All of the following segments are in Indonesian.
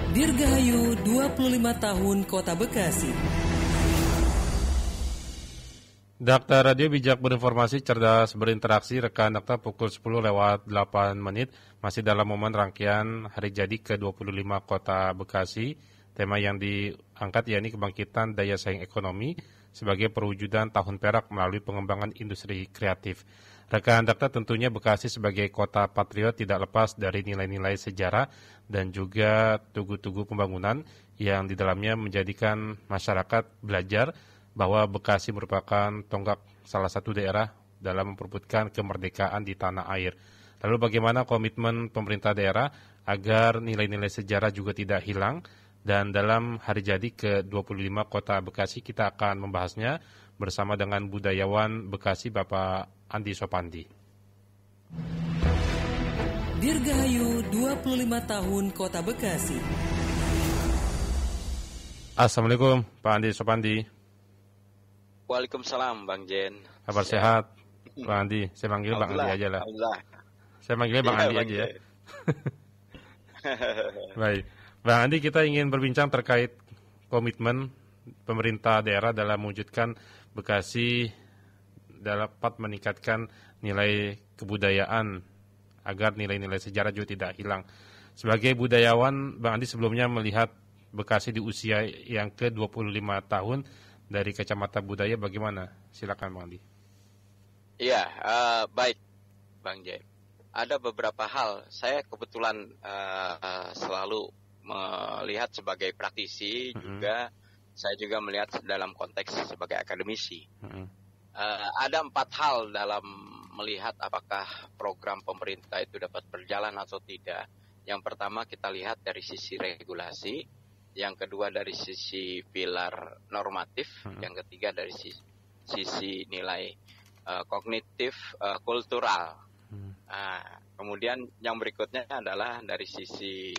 Dirgahayu 25 tahun Kota Bekasi. Dakta Radio Bijak Berinformasi, Cerdas Berinteraksi, rekan Dakta pukul 10:08 menit, masih dalam momen rangkaian hari jadi ke-25 Kota Bekasi. Tema yang diangkat yakni kebangkitan daya saing ekonomi sebagai perwujudan tahun perak melalui pengembangan industri kreatif. Rekan Dakta, tentunya Bekasi sebagai kota patriot tidak lepas dari nilai-nilai sejarah dan juga tugu-tugu pembangunan yang di dalamnya menjadikan masyarakat belajar bahwa Bekasi merupakan tonggak salah satu daerah dalam memperebutkan kemerdekaan di tanah air. Lalu bagaimana komitmen pemerintah daerah agar nilai-nilai sejarah juga tidak hilang? Dan dalam hari jadi ke-25 Kota Bekasi kita akan membahasnya bersama dengan budayawan Bekasi Bapak Andi Sopandi. Dirgahayu 25 tahun Kota Bekasi. Assalamualaikum Pak Andi Sopandi. Waalaikumsalam Bang Jen. Kabar sehat Pak Andi? Saya manggil Bang Andi aja lah. Saya manggilnya Bang Andi aja ya. Baik. Bang Andi, kita ingin berbincang terkait komitmen pemerintah daerah dalam mewujudkan Bekasi dapat meningkatkan nilai kebudayaan agar nilai-nilai sejarah juga tidak hilang. Sebagai budayawan, Bang Andi sebelumnya melihat Bekasi di usia yang ke-25 tahun dari kacamata budaya bagaimana? Silakan Bang Andi. Iya, baik Bang Jen. Ada beberapa hal, saya kebetulan selalu melihat sebagai praktisi, juga saya juga melihat dalam konteks sebagai akademisi. Ada 4 hal dalam melihat apakah program pemerintah itu dapat berjalan atau tidak. Yang pertama kita lihat dari sisi regulasi, yang kedua dari sisi pilar normatif, yang ketiga dari sisi nilai kognitif kultural. Kemudian yang berikutnya adalah dari sisi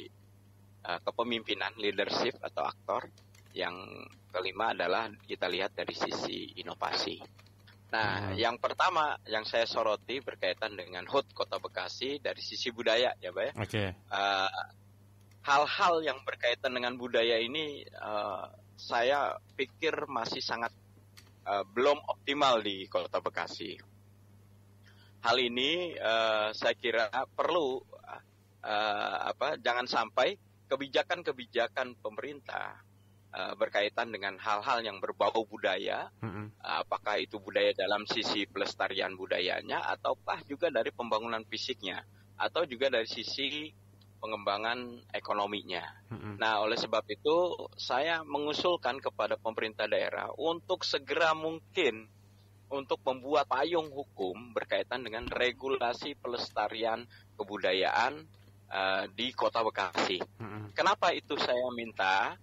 kepemimpinan, leadership atau aktor. Yang kelima adalah kita lihat dari sisi inovasi. Nah, yang pertama yang saya soroti berkaitan dengan HUT Kota Bekasi dari sisi budaya, ya Pak ya. Oke. Hal-hal yang berkaitan dengan budaya ini saya pikir masih sangat belum optimal di Kota Bekasi. Hal ini saya kira perlu jangan sampai kebijakan-kebijakan pemerintah berkaitan dengan hal-hal yang berbau budaya, apakah itu budaya dalam sisi pelestarian budayanya, ataukah juga dari pembangunan fisiknya, atau juga dari sisi pengembangan ekonominya. Nah, oleh sebab itu saya mengusulkan kepada pemerintah daerah untuk segera mungkin untuk membuat payung hukum berkaitan dengan regulasi pelestarian kebudayaan di Kota Bekasi. Kenapa itu saya minta?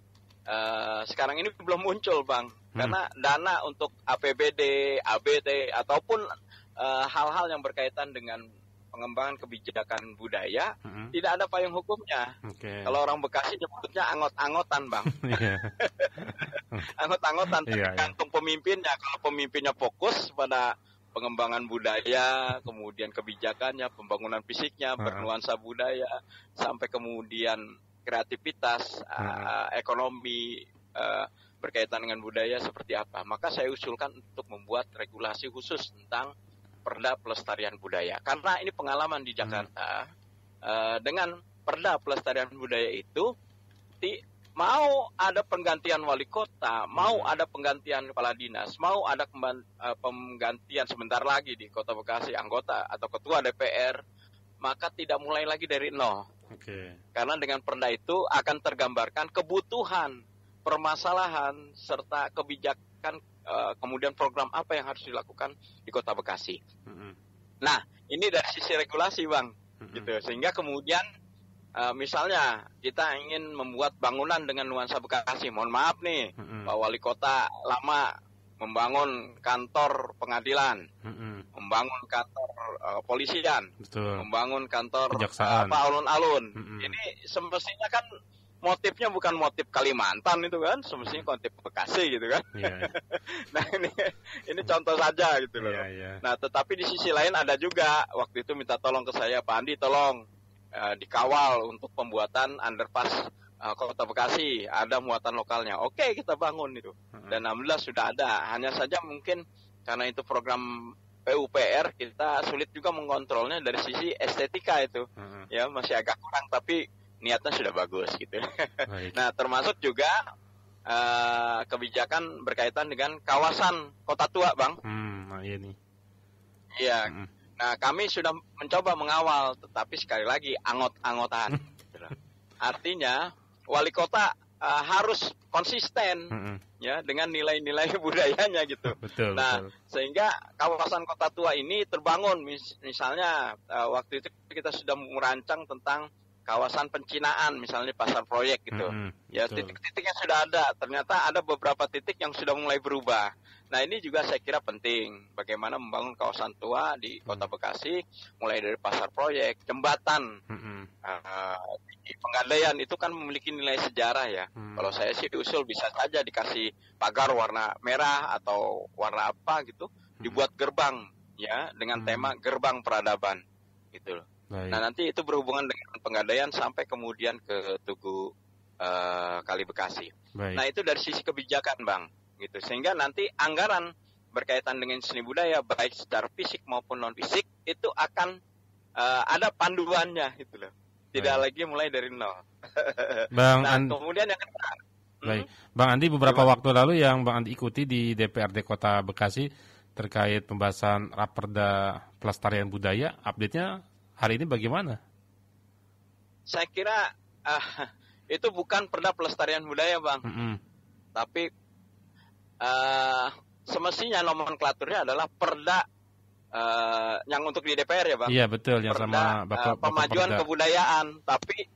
Sekarang ini belum muncul Bang, karena dana untuk APBD, ABT ataupun hal-hal yang berkaitan dengan pengembangan kebijakan budaya tidak ada payung hukumnya. Kalau orang Bekasi nyebutnya angot-angotan Bang. Angot-angotan tergantung pemimpinnya. Kalau pemimpinnya fokus pada pengembangan budaya, kemudian kebijakannya, pembangunan fisiknya, bernuansa budaya, sampai kemudian kreativitas, ekonomi berkaitan dengan budaya seperti apa. Maka saya usulkan untuk membuat regulasi khusus tentang Perda Pelestarian Budaya. Karena ini pengalaman di Jakarta, dengan Perda Pelestarian Budaya itu, mau ada penggantian wali kota, mau ada penggantian kepala dinas, mau ada penggantian sebentar lagi di Kota Bekasi anggota atau ketua DPR, maka tidak mulai lagi dari nol. Karena dengan perda itu akan tergambarkan kebutuhan, permasalahan, serta kebijakan, kemudian program apa yang harus dilakukan di Kota Bekasi. Nah, ini dari sisi regulasi Bang, gitu. Sehingga kemudian misalnya kita ingin membuat bangunan dengan nuansa Bekasi, mohon maaf nih, Pak Wali Kota lama membangun kantor pengadilan, membangun kantor polisian, membangun kantor alun-alun. Ini semestinya kan motifnya bukan motif Kalimantan itu kan, semestinya motif Bekasi gitu kan. Nah ini contoh saja gitu loh. Nah tetapi di sisi lain ada juga waktu itu minta tolong ke saya, Pak Andi tolong dikawal untuk pembuatan underpass Kota Bekasi ada muatan lokalnya. Oke, kita bangun itu. Dan alhamdulillah sudah ada. Hanya saja mungkin karena itu program PUPR, kita sulit juga mengontrolnya dari sisi estetika itu. Ya, masih agak kurang, tapi niatnya sudah bagus gitu. Nah, termasuk juga kebijakan berkaitan dengan kawasan kota tua, Bang. Iya nih. Iya. Nah, kami sudah mencoba mengawal, tetapi sekali lagi angot-angotan. Artinya wali kota harus konsisten ya dengan nilai-nilai budayanya gitu. Betul, nah, betul. Sehingga kawasan kota tua ini terbangun. Misalnya waktu itu kita sudah merancang tentang kawasan pencinaan, misalnya pasar proyek gitu. Ya, titik-titiknya sudah ada. Ternyata ada beberapa titik yang sudah mulai berubah. Nah, ini juga saya kira penting. Bagaimana membangun kawasan tua di Kota Bekasi, mulai dari pasar proyek, jembatan, di Penggandaian itu kan memiliki nilai sejarah ya. Kalau saya sih usul bisa saja dikasih pagar warna merah atau warna apa gitu, dibuat gerbang ya dengan tema gerbang peradaban gitu loh. Nah, nanti itu berhubungan dengan Penggandaian sampai kemudian ke Tugu Kali Bekasi. Nah, itu dari sisi kebijakan, Bang, gitu. Sehingga nanti anggaran berkaitan dengan seni budaya baik secara fisik maupun non fisik itu akan ada panduannya gitu loh. Tidak lagi mulai dari nol. Bang kemudian yang kedua. Baik. Bang Andi, beberapa waktu lalu yang Bang Andi ikuti di DPRD Kota Bekasi terkait pembahasan Raperda Pelestarian Budaya, update-nya hari ini bagaimana? Saya kira itu bukan Perda Pelestarian Budaya, Bang. Tapi semestinya nomenklaturnya adalah Perda yang untuk di DPR ya, Bang. Iya, betul, yang Perda, sama Bapak pemajuan Perda. Kebudayaan, tapi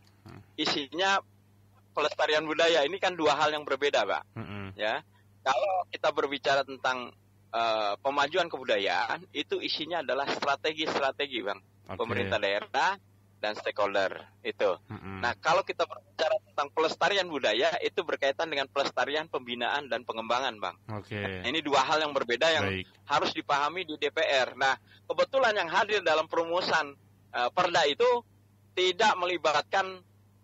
isinya pelestarian budaya. Ini kan dua hal yang berbeda, Pak. Ya. Kalau kita berbicara tentang pemajuan kebudayaan, itu isinya adalah strategi-strategi, Bang. Pemerintah daerah dan stakeholder itu. Nah, kalau kita berbicara tentang pelestarian budaya, itu berkaitan dengan pelestarian, pembinaan dan pengembangan, Bang. Nah, ini dua hal yang berbeda yang harus dipahami di DPR. Nah, kebetulan yang hadir dalam perumusan Perda itu tidak melibatkan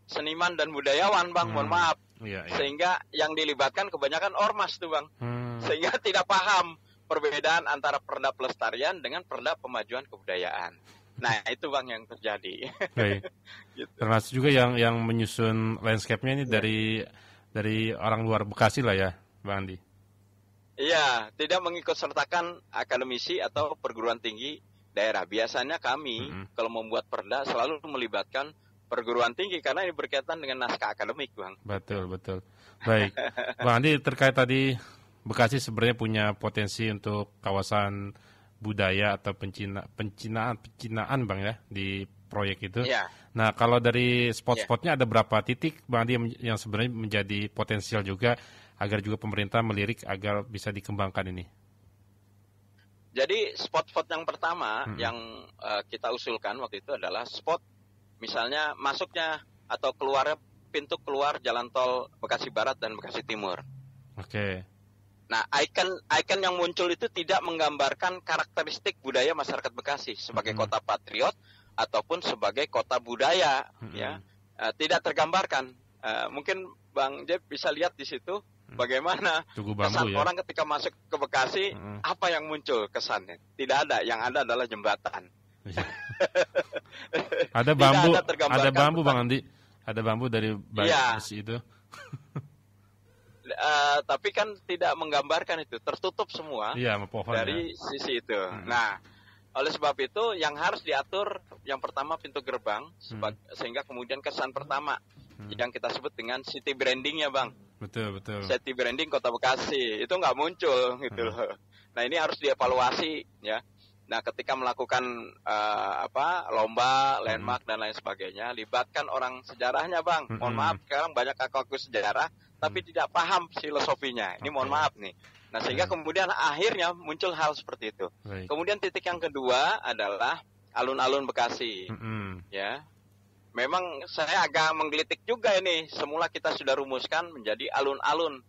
seniman dan budayawan, Bang. Mohon maaf. Sehingga yang dilibatkan kebanyakan ormas tuh, Bang. Sehingga tidak paham perbedaan antara Perda pelestarian dengan Perda pemajuan kebudayaan. Nah, itu, Bang, yang terjadi. Gitu. Termasuk juga yang menyusun landscape-nya ini dari orang luar Bekasi lah ya, Bang Andi. Iya, tidak mengikut sertakan akademisi atau perguruan tinggi daerah. Biasanya kami kalau membuat perda selalu melibatkan perguruan tinggi karena ini berkaitan dengan naskah akademik, Bang. Betul. Baik. Bang Andi, terkait tadi Bekasi sebenarnya punya potensi untuk kawasan budaya atau pencinaan, Bang, ya, di proyek itu. Nah, kalau dari spot-spotnya ada berapa titik, Bang Andi, yang sebenarnya menjadi potensial juga agar juga pemerintah melirik agar bisa dikembangkan ini? Jadi spot-spot yang pertama yang kita usulkan waktu itu adalah spot misalnya masuknya atau keluarnya pintu keluar jalan tol Bekasi Barat dan Bekasi Timur. Nah, ikon yang muncul itu tidak menggambarkan karakteristik budaya masyarakat Bekasi sebagai kota patriot ataupun sebagai kota budaya, ya, tidak tergambarkan. Mungkin Bang Jeb bisa lihat di situ bagaimana kesan orang ketika masuk ke Bekasi, apa yang muncul kesannya? Tidak ada, yang ada adalah jembatan. Ada bambu, Bang Andi, ada bambu dari besi itu. Tapi kan tidak menggambarkan itu, tertutup semua dari sisi itu. Nah, oleh sebab itu yang harus diatur yang pertama pintu gerbang, sehingga kemudian kesan pertama yang kita sebut dengan city branding-nya, Bang. Betul. City branding Kota Bekasi itu nggak muncul gitu loh. Nah, ini harus dievaluasi ya. Nah, ketika melakukan lomba, landmark dan lain sebagainya, libatkan orang sejarahnya, Bang. Mohon maaf, sekarang banyak kakak sejarah tapi tidak paham filosofinya. Ini mohon maaf nih. Nah, sehingga kemudian akhirnya muncul hal seperti itu. Kemudian titik yang kedua adalah alun-alun Bekasi. Ya. Memang saya agak menggelitik juga ini. Semula kita sudah rumuskan menjadi alun-alun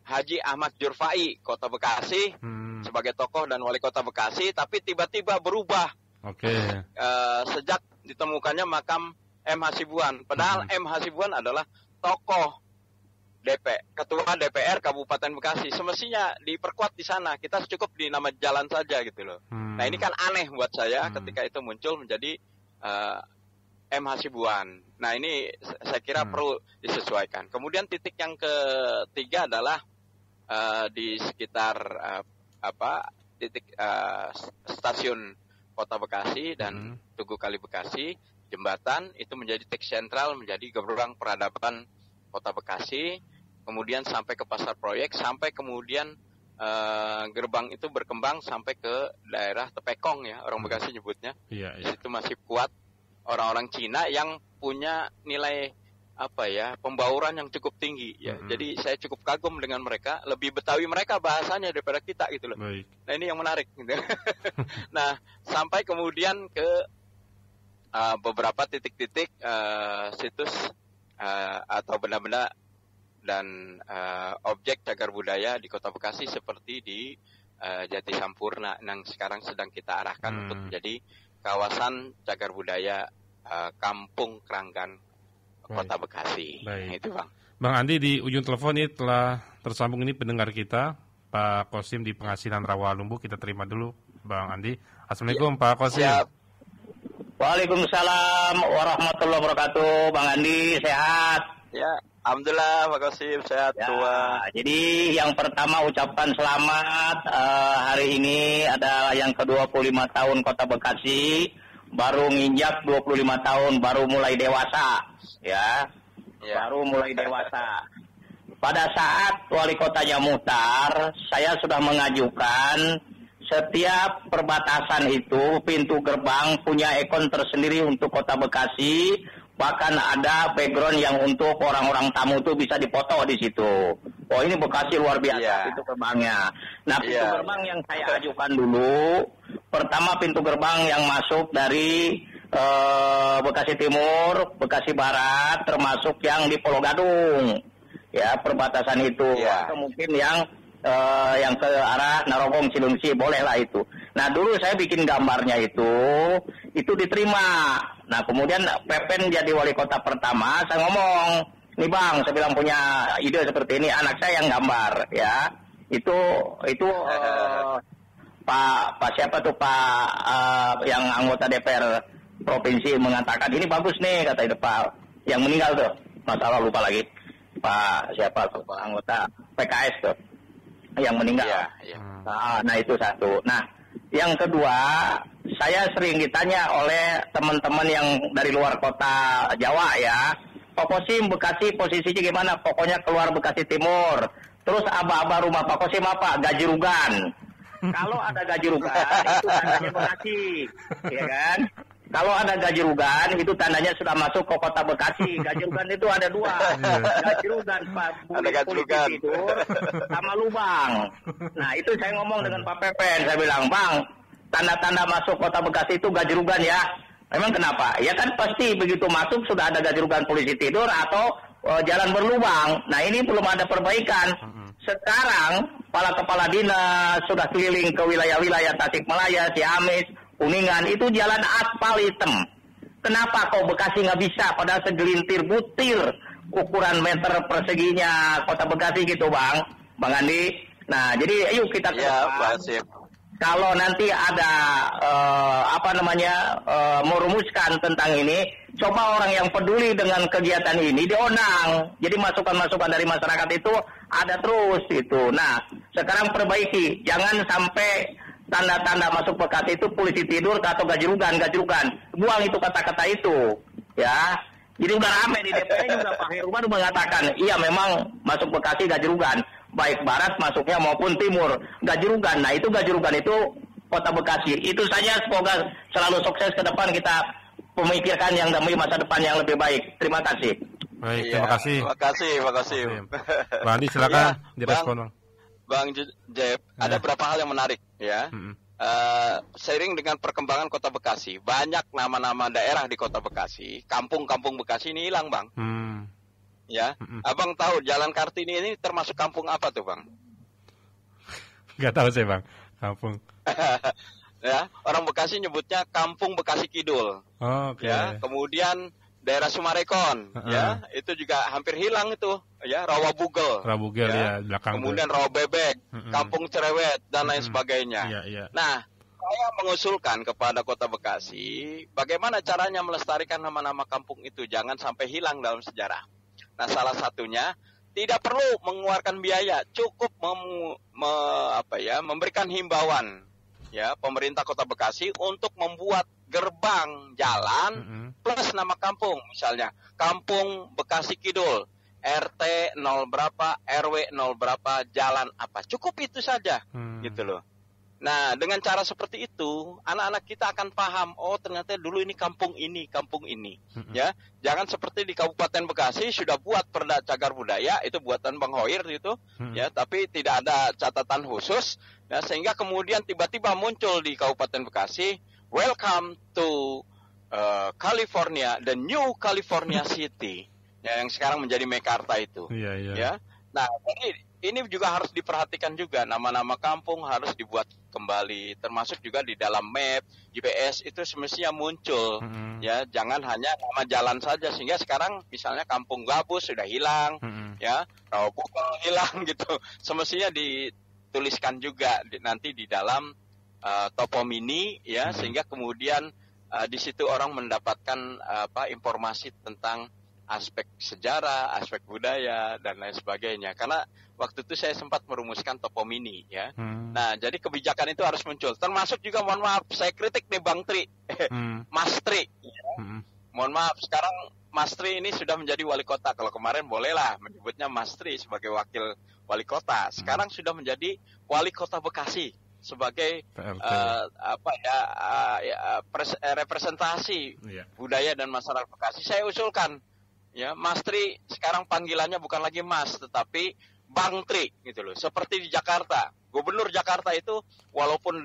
Haji Ahmad Jurfai, Kota Bekasi, sebagai tokoh dan wali Kota Bekasi, tapi tiba-tiba berubah. Sejak ditemukannya makam M. Hasibuan. Padahal M. Hasibuan adalah tokoh Ketua DPR Kabupaten Bekasi. Semestinya diperkuat di sana. Kita cukup di nama jalan saja gitu loh. Nah ini kan aneh buat saya ketika itu muncul menjadi M. Hasibuan. Nah ini saya kira perlu disesuaikan. Kemudian titik yang ketiga adalah di sekitar titik stasiun Kota Bekasi dan Tugu Kali Bekasi, jembatan itu menjadi titik sentral, menjadi gerbang peradaban Kota Bekasi, kemudian sampai ke Pasar Proyek, sampai kemudian gerbang itu berkembang sampai ke daerah Tepekong ya, orang Bekasi nyebutnya. Di situ masih kuat orang-orang Cina yang punya nilai pembauran yang cukup tinggi ya. Jadi saya cukup kagum dengan mereka, lebih Betawi mereka bahasanya daripada kita gitu loh. Baik. Nah ini yang menarik gitu. Nah, sampai kemudian ke beberapa titik-titik situs atau benda-benda dan objek cagar budaya di Kota Bekasi seperti di Jati Sampurna yang sekarang sedang kita arahkan untuk menjadi kawasan cagar budaya Kampung Kranggan Kota Bekasi. Baik. Itu Bang. Bang Andi, di ujung telepon ini telah tersambung ini pendengar kita Pak Kosim di Pengasinan Rawalumbu. Kita terima dulu Bang Andi. Assalamualaikum Pak Kosim. Siap. Waalaikumsalam warahmatullahi wabarakatuh. Bang Andi, sehat? Ya, alhamdulillah Pak Kosim, sehat tua. Jadi yang pertama ucapkan selamat, hari ini adalah yang ke-25 tahun Kota Bekasi, baru nginjak 25 tahun, baru mulai dewasa, ya. Baru mulai dewasa. Pada saat wali kotanya Muhtar, saya sudah mengajukan setiap perbatasan itu, pintu gerbang punya ikon tersendiri untuk Kota Bekasi. Bahkan ada background yang untuk orang-orang tamu itu bisa dipoto di situ. Oh ini Bekasi luar biasa pintu gerbangnya. Nah pintu gerbang yang saya ajukan dulu, pertama pintu gerbang yang masuk dari Bekasi Timur, Bekasi Barat, termasuk yang di Pulau Gadung, ya perbatasan itu. Atau mungkin yang ke arah Narogong, Cilengsi, bolehlah itu. Nah dulu saya bikin gambarnya itu diterima. Nah kemudian Pepen jadi wali kota pertama, saya ngomong, nih Bang, saya bilang punya ide seperti ini, anak saya yang gambar, ya. Itu Pak siapa tuh Pak yang anggota DPR provinsi mengatakan ini bagus nih, kata itu Pak yang meninggal tuh, masalah lupa lagi, Pak siapa tuh Pak anggota PKS tuh yang meninggal. Nah itu satu. Nah yang kedua, saya sering ditanya oleh teman-teman yang dari luar kota Jawa ya, Pak Kosim Bekasi posisinya gimana? Pokoknya keluar Bekasi Timur. Terus aba-aba rumah Pak Kosim apa? Gajirugan. Kalau ada Gajirugan itu tandanya Bekasi, ya kan? Kalau ada Gajirugan itu tandanya sudah masuk ke Kota Bekasi. Gajirugan itu ada dua, Gajirugan Pak Gajirugan itu sama lubang. Nah itu saya ngomong dengan Pak Pepen, saya bilang Bang, tanda-tanda masuk Kota Bekasi itu Gajirugan ya. Memang kenapa? Ya kan pasti begitu masuk sudah ada Gajirugan polisi tidur atau jalan berlubang. Nah ini belum ada perbaikan. Sekarang kepala dinas sudah keliling ke wilayah-wilayah Tasikmalaya, Ciamis, Kuningan, itu jalan aspal hitam. Kenapa kok Bekasi nggak bisa? Padahal segelintir butir ukuran meter perseginya Kota Bekasi gitu Bang Andi. Nah jadi yuk kita ke depan. Kalau nanti ada merumuskan tentang ini, coba orang yang peduli dengan kegiatan ini diundang. Jadi masukan-masukan dari masyarakat itu ada terus itu. Nah, sekarang perbaiki, jangan sampai tanda-tanda masuk Bekasi itu polisi tidur atau gajirugan. Buang itu kata-kata itu, ya. Jadi udah rame di DPR juga Pak Heruman mengatakan, iya memang masuk Bekasi gajirugan. Baik barat masuknya maupun timur gajirugan. Nah itu gajirugan itu Kota Bekasi. Itu saja, semoga selalu sukses ke depan, kita memikirkan yang demi masa depan yang lebih baik. Terima kasih. Baik, terima kasih. Terima kasih. Bang Andi silakan direspon Bang Jeb, ada beberapa hal yang menarik ya. Seiring dengan perkembangan Kota Bekasi, banyak nama-nama daerah di Kota Bekasi, kampung-kampung Bekasi ini hilang Bang. Ya, Abang tahu Jalan Kartini ini termasuk kampung apa tuh Bang? Gak tahu saya Bang, kampung. Ya, orang Bekasi nyebutnya Kampung Bekasi Kidul. Oke. Ya, kemudian daerah Sumarekon, ya, itu juga hampir hilang itu, ya, Rawabugel, ya belakang. Kemudian Rawabebek, Kampung Cerewet dan lain sebagainya. Nah, saya mengusulkan kepada Kota Bekasi, bagaimana caranya melestarikan nama-nama kampung itu, jangan sampai hilang dalam sejarah. Nah, salah satunya tidak perlu mengeluarkan biaya, cukup memberikan himbauan, ya, pemerintah Kota Bekasi untuk membuat gerbang jalan plus nama kampung, misalnya Kampung Bekasi Kidul, RT 0 berapa, RW 0 berapa, jalan apa, cukup itu saja, gitu loh. Nah, dengan cara seperti itu, anak-anak kita akan paham, oh ternyata dulu ini, ya. Jangan seperti di Kabupaten Bekasi sudah buat Perda Cagar Budaya, itu buatan Bang Hoir itu, ya, tapi tidak ada catatan khusus, ya, sehingga kemudian tiba-tiba muncul di Kabupaten Bekasi, welcome to California, the new California City, ya, yang sekarang menjadi Mekarta itu, ya. Nah, jadi ini juga harus diperhatikan juga, nama-nama kampung harus dibuat kembali, termasuk juga di dalam map, GPS itu semestinya muncul, ya, jangan hanya nama jalan saja, sehingga sekarang misalnya Kampung Gabus sudah hilang, ya, Rawabugel hilang gitu, semestinya dituliskan juga nanti di dalam topo mini, ya, sehingga kemudian di situ orang mendapatkan informasi tentang aspek sejarah, aspek budaya, dan lain sebagainya. Karena waktu itu saya sempat merumuskan topo mini, ya. Nah, jadi kebijakan itu harus muncul. Termasuk juga, mohon maaf, saya kritik nih Bang Tri, Mas Tri. Ya. Mohon maaf, sekarang Mas Tri ini sudah menjadi wali kota. Kalau kemarin bolehlah menyebutnya Mas Tri sebagai wakil wali kota. Sekarang sudah menjadi wali kota Bekasi sebagai representasi budaya dan masyarakat Bekasi. Saya usulkan, ya, Mas Tri sekarang panggilannya bukan lagi Mas, tetapi Bang Tri, gitu loh. Seperti di Jakarta, Gubernur Jakarta itu walaupun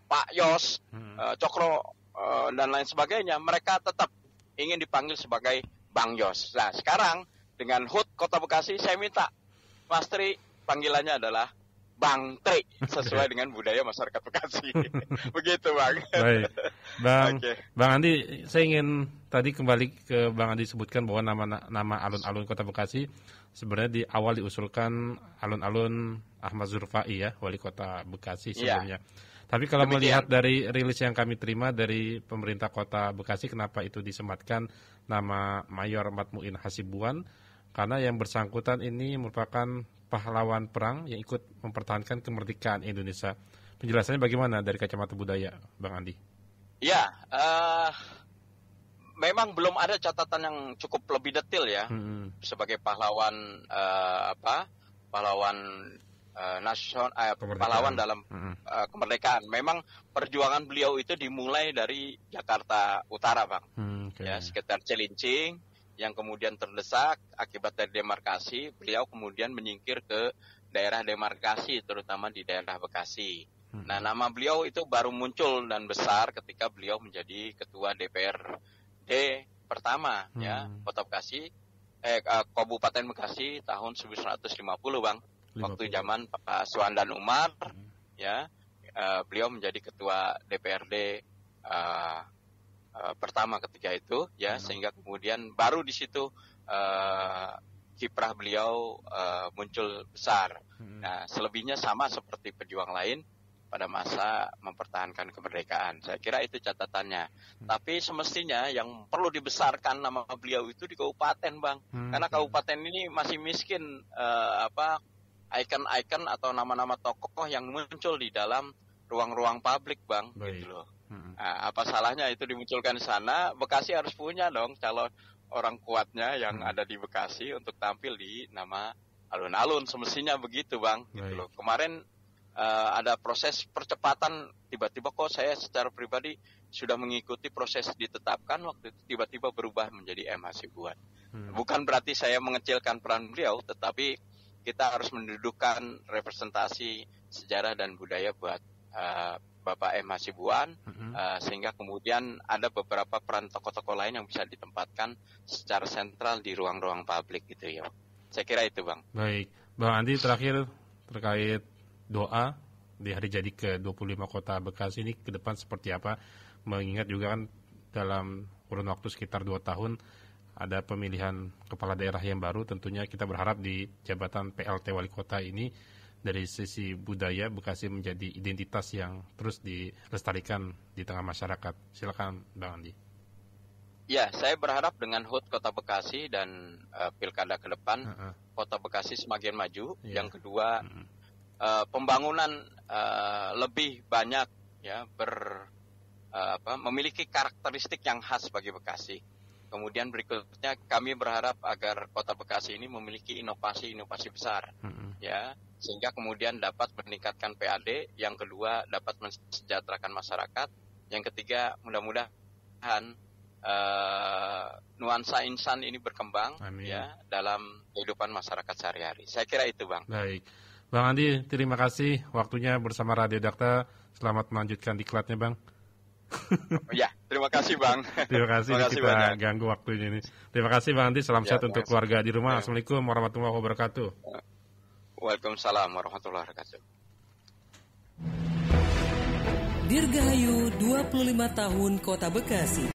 Pak Yos, Cokro dan lain sebagainya, mereka tetap ingin dipanggil sebagai Bang Yos. Nah, sekarang dengan HUT Kota Bekasi, saya minta Mas Tri panggilannya adalah Bang Tri, sesuai dengan budaya masyarakat Bekasi. Begitu, Bang. Baik. Bang Andi, saya ingin tadi kembali ke Bang Andi sebutkan bahwa nama alun-alun Kota Bekasi sebenarnya di awal diusulkan alun-alun Ahmad Zurfai, ya, wali Kota Bekasi sebelumnya. Tapi kalau melihat dari rilis yang kami terima dari pemerintah Kota Bekasi, kenapa itu disematkan nama Mayor Matmuin Hasibuan? Karena yang bersangkutan ini merupakan pahlawan perang yang ikut mempertahankan kemerdekaan Indonesia. Penjelasannya bagaimana dari kacamata budaya, Bang Andi? Ya, memang belum ada catatan yang cukup lebih detail, ya, sebagai pahlawan pahlawan nasional, pahlawan dalam kemerdekaan. Memang perjuangan beliau itu dimulai dari Jakarta Utara, Bang, ya, sekitar Cilincing, yang kemudian terdesak akibat dari demarkasi, beliau kemudian menyingkir ke daerah demarkasi, terutama di daerah Bekasi. Nah, nama beliau itu baru muncul dan besar ketika beliau menjadi ketua DPRD pertama, ya, Kota Bekasi, Kabupaten Bekasi tahun 1950, Bang. 50. Waktu zaman Pak Suandan Umar, ya, beliau menjadi ketua DPRD pertama ketika itu, ya, sehingga kemudian baru di situ kiprah beliau muncul besar. Nah, selebihnya sama seperti pejuang lain pada masa mempertahankan kemerdekaan. Saya kira itu catatannya. Tapi semestinya yang perlu dibesarkan nama beliau itu di kabupaten, Bang. Karena kabupaten ini masih miskin ikon-ikon atau nama-nama tokoh yang muncul di dalam ruang-ruang publik, Bang. Gitu loh. Nah, apa salahnya itu dimunculkan di sana? Bekasi harus punya dong calon orang kuatnya yang ada di Bekasi untuk tampil di nama alun-alun, semestinya begitu, Bang. Gitu loh. Kemarin ada proses percepatan, tiba-tiba kok saya secara pribadi sudah mengikuti proses ditetapkan, waktu itu tiba-tiba berubah menjadi M. Hasibuan. Bukan berarti saya mengecilkan peran beliau, tetapi kita harus mendudukkan representasi sejarah dan budaya buat Bapak M. Hasibuan, sehingga kemudian ada beberapa peran tokoh-tokoh lain yang bisa ditempatkan secara sentral di ruang-ruang publik, gitu, ya. Saya kira itu, Bang. Baik, Bang Andi, terakhir terkait doa di hari jadi ke-25 Kota Bekasi ini ke depan seperti apa? Mengingat juga kan dalam kurun waktu sekitar 2 tahun ada pemilihan kepala daerah yang baru. Tentunya kita berharap di jabatan PLT Wali Kota ini dari sisi budaya Bekasi menjadi identitas yang terus dilestarikan di tengah masyarakat. Silakan Bang Andi. Ya, saya berharap dengan HUT Kota Bekasi dan pilkada ke depan Kota Bekasi semakin maju. Yang kedua, pembangunan lebih banyak ya memiliki karakteristik yang khas bagi Bekasi. Kemudian berikutnya kami berharap agar Kota Bekasi ini memiliki inovasi-inovasi besar, ya, sehingga kemudian dapat meningkatkan PAD. Yang kedua dapat mensejahterakan masyarakat. Yang ketiga mudah-mudahan nuansa insan ini berkembang, ya, dalam kehidupan masyarakat sehari-hari. Saya kira itu, Bang. Baik, Bang Andi, terima kasih waktunya bersama Radio Dakta. Selamat melanjutkan diklatnya, Bang. Ya, terima kasih Bang. Terima kasih kita banyak ganggu waktunya ini. Terima kasih Bang Andi, salam sehat untuk keluarga di rumah. Assalamualaikum warahmatullahi wabarakatuh. Waalaikumsalam warahmatullahi wabarakatuh. Dirgahayu 25 tahun Kota Bekasi.